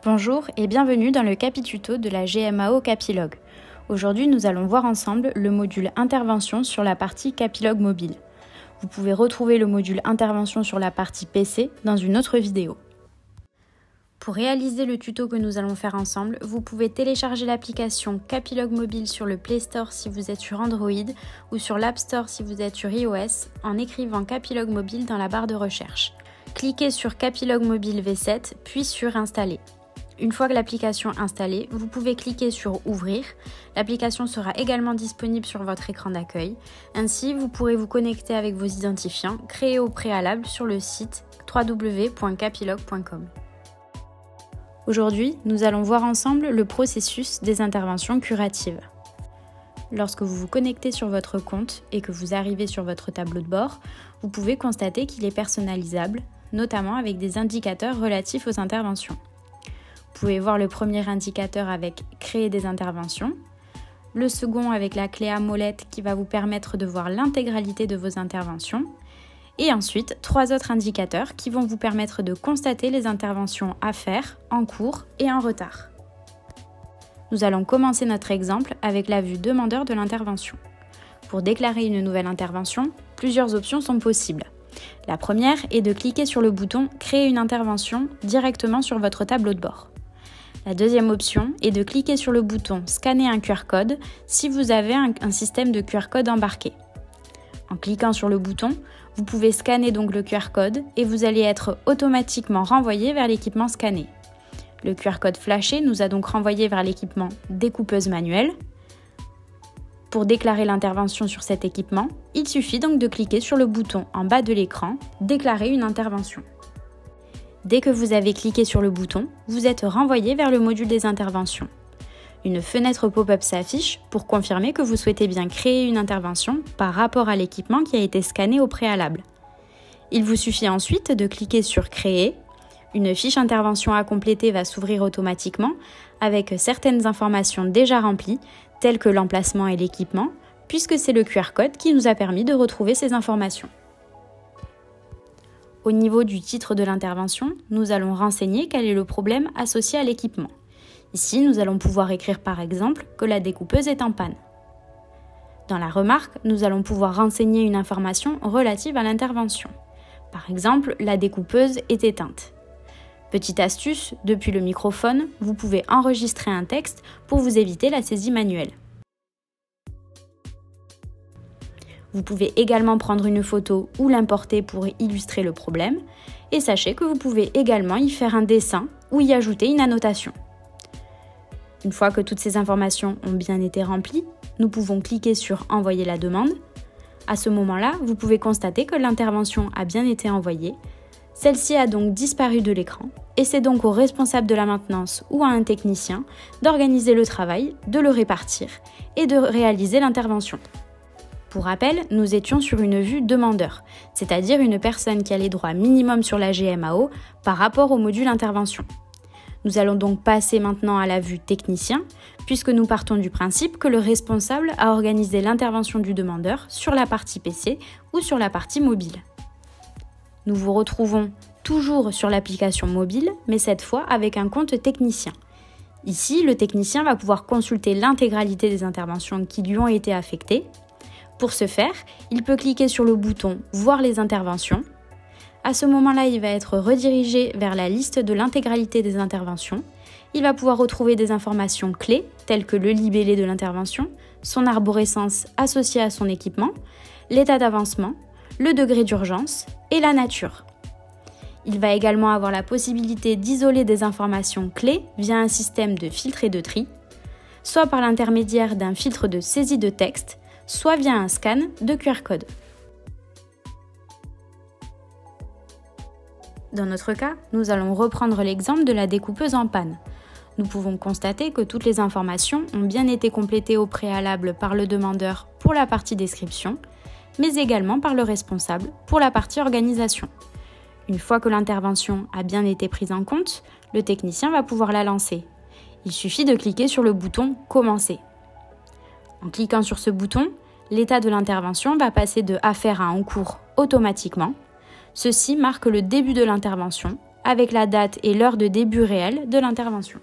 Bonjour et bienvenue dans le Capituto de la GMAO Capilog. Aujourd'hui, nous allons voir ensemble le module Intervention sur la partie Capilog mobile. Vous pouvez retrouver le module Intervention sur la partie PC dans une autre vidéo. Pour réaliser le tuto que nous allons faire ensemble, vous pouvez télécharger l'application Capilog mobile sur le Play Store si vous êtes sur Android ou sur l'App Store si vous êtes sur iOS en écrivant Capilog mobile dans la barre de recherche. Cliquez sur Capilog mobile V7 puis sur Installer. Une fois que l'application est installée, vous pouvez cliquer sur Ouvrir. L'application sera également disponible sur votre écran d'accueil. Ainsi, vous pourrez vous connecter avec vos identifiants créés au préalable sur le site www.capilog.com. Aujourd'hui, nous allons voir ensemble le processus des interventions curatives. Lorsque vous vous connectez sur votre compte et que vous arrivez sur votre tableau de bord, vous pouvez constater qu'il est personnalisable, notamment avec des indicateurs relatifs aux interventions. Vous pouvez voir le premier indicateur avec « Créer des interventions », le second avec la clé à molette qui va vous permettre de voir l'intégralité de vos interventions, et ensuite 3 autres indicateurs qui vont vous permettre de constater les interventions à faire, en cours et en retard. Nous allons commencer notre exemple avec la vue demandeur de l'intervention. Pour déclarer une nouvelle intervention, plusieurs options sont possibles. La première est de cliquer sur le bouton « Créer une intervention » directement sur votre tableau de bord. La deuxième option est de cliquer sur le bouton « Scanner un QR code » si vous avez un système de QR code embarqué. En cliquant sur le bouton, vous pouvez scanner donc le QR code et vous allez être automatiquement renvoyé vers l'équipement scanné. Le QR code flashé nous a donc renvoyé vers l'équipement découpeuse manuelle. Pour déclarer l'intervention sur cet équipement, il suffit donc de cliquer sur le bouton en bas de l'écran « Déclarer une intervention ». Dès que vous avez cliqué sur le bouton, vous êtes renvoyé vers le module des interventions. Une fenêtre pop-up s'affiche pour confirmer que vous souhaitez bien créer une intervention par rapport à l'équipement qui a été scanné au préalable. Il vous suffit ensuite de cliquer sur « Créer ». Une fiche intervention à compléter va s'ouvrir automatiquement avec certaines informations déjà remplies, telles que l'emplacement et l'équipement, puisque c'est le QR code qui nous a permis de retrouver ces informations. Au niveau du titre de l'intervention, nous allons renseigner quel est le problème associé à l'équipement. Ici, nous allons pouvoir écrire par exemple que la découpeuse est en panne. Dans la remarque, nous allons pouvoir renseigner une information relative à l'intervention. Par exemple, la découpeuse est éteinte. Petite astuce, depuis le microphone, vous pouvez enregistrer un texte pour vous éviter la saisie manuelle. Vous pouvez également prendre une photo ou l'importer pour illustrer le problème. Et sachez que vous pouvez également y faire un dessin ou y ajouter une annotation. Une fois que toutes ces informations ont bien été remplies, nous pouvons cliquer sur « Envoyer la demande ». À ce moment-là, vous pouvez constater que l'intervention a bien été envoyée. Celle-ci a donc disparu de l'écran et c'est donc au responsable de la maintenance ou à un technicien d'organiser le travail, de le répartir et de réaliser l'intervention. Pour rappel, nous étions sur une vue demandeur, c'est-à-dire une personne qui a les droits minimums sur la GMAO par rapport au module intervention. Nous allons donc passer maintenant à la vue technicien, puisque nous partons du principe que le responsable a organisé l'intervention du demandeur sur la partie PC ou sur la partie mobile. Nous vous retrouvons toujours sur l'application mobile, mais cette fois avec un compte technicien. Ici, le technicien va pouvoir consulter l'intégralité des interventions qui lui ont été affectées. Pour ce faire, il peut cliquer sur le bouton « Voir les interventions ». À ce moment-là, il va être redirigé vers la liste de l'intégralité des interventions. Il va pouvoir retrouver des informations clés, telles que le libellé de l'intervention, son arborescence associée à son équipement, l'état d'avancement, le degré d'urgence et la nature. Il va également avoir la possibilité d'isoler des informations clés via un système de filtre et de tri, soit par l'intermédiaire d'un filtre de saisie de texte, soit via un scan de QR code. Dans notre cas, nous allons reprendre l'exemple de la découpeuse en panne. Nous pouvons constater que toutes les informations ont bien été complétées au préalable par le demandeur pour la partie description, mais également par le responsable pour la partie organisation. Une fois que l'intervention a bien été prise en compte, le technicien va pouvoir la lancer. Il suffit de cliquer sur le bouton « Commencer ». En cliquant sur ce bouton, l'état de l'intervention va passer de « à faire » à « en cours » automatiquement. Ceci marque le début de l'intervention avec la date et l'heure de début réel de l'intervention.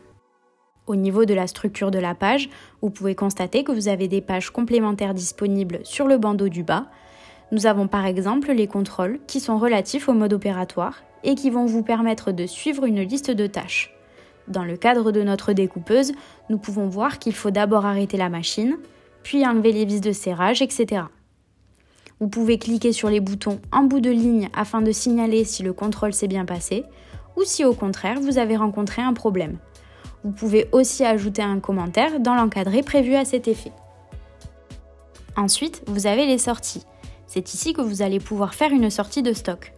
Au niveau de la structure de la page, vous pouvez constater que vous avez des pages complémentaires disponibles sur le bandeau du bas. Nous avons par exemple les contrôles qui sont relatifs au mode opératoire et qui vont vous permettre de suivre une liste de tâches. Dans le cadre de notre découpeuse, nous pouvons voir qu'il faut d'abord arrêter la machine, puis enlever les vis de serrage, etc. Vous pouvez cliquer sur les boutons en bout de ligne afin de signaler si le contrôle s'est bien passé ou si au contraire vous avez rencontré un problème. Vous pouvez aussi ajouter un commentaire dans l'encadré prévu à cet effet. Ensuite, vous avez les sorties. C'est ici que vous allez pouvoir faire une sortie de stock.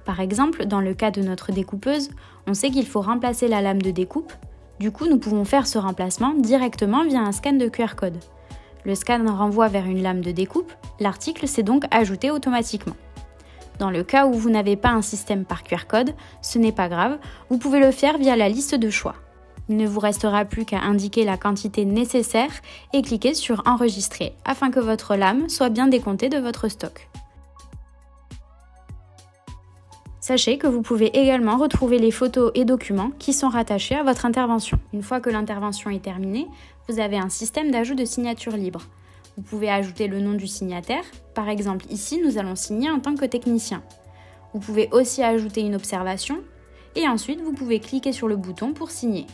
Par exemple, dans le cas de notre découpeuse, on sait qu'il faut remplacer la lame de découpe. Du coup, nous pouvons faire ce remplacement directement via un scan de QR code. Le scan renvoie vers une lame de découpe, l'article s'est donc ajouté automatiquement. Dans le cas où vous n'avez pas un système par QR code, ce n'est pas grave, vous pouvez le faire via la liste de choix. Il ne vous restera plus qu'à indiquer la quantité nécessaire et cliquer sur Enregistrer afin que votre lame soit bien décomptée de votre stock. Sachez que vous pouvez également retrouver les photos et documents qui sont rattachés à votre intervention. Une fois que l'intervention est terminée, vous avez un système d'ajout de signature libre. Vous pouvez ajouter le nom du signataire. Par exemple, ici, nous allons signer en tant que technicien. Vous pouvez aussi ajouter une observation et ensuite, vous pouvez cliquer sur le bouton pour signer.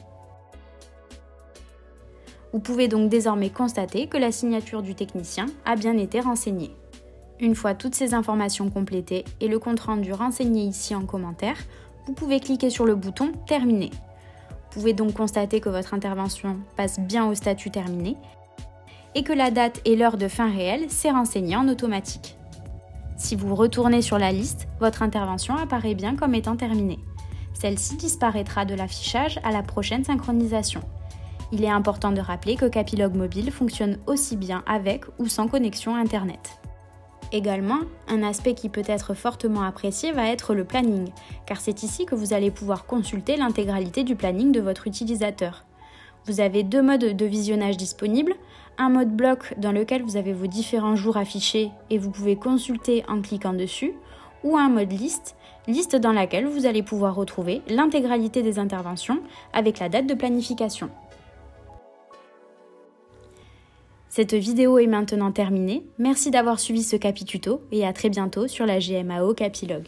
Vous pouvez donc désormais constater que la signature du technicien a bien été renseignée. Une fois toutes ces informations complétées et le compte-rendu renseigné ici en commentaire, vous pouvez cliquer sur le bouton « Terminer ». Vous pouvez donc constater que votre intervention passe bien au statut terminé et que la date et l'heure de fin réelle s'est renseignée en automatique. Si vous retournez sur la liste, votre intervention apparaît bien comme étant terminée. Celle-ci disparaîtra de l'affichage à la prochaine synchronisation. Il est important de rappeler que Capilog Mobile fonctionne aussi bien avec ou sans connexion Internet. Également, un aspect qui peut être fortement apprécié va être le planning, car c'est ici que vous allez pouvoir consulter l'intégralité du planning de votre utilisateur. Vous avez deux modes de visionnage disponibles, un mode bloc dans lequel vous avez vos différents jours affichés et vous pouvez consulter en cliquant dessus, ou un mode liste dans laquelle vous allez pouvoir retrouver l'intégralité des interventions avec la date de planification. Cette vidéo est maintenant terminée, merci d'avoir suivi ce Capituto et à très bientôt sur la GMAO Capilog.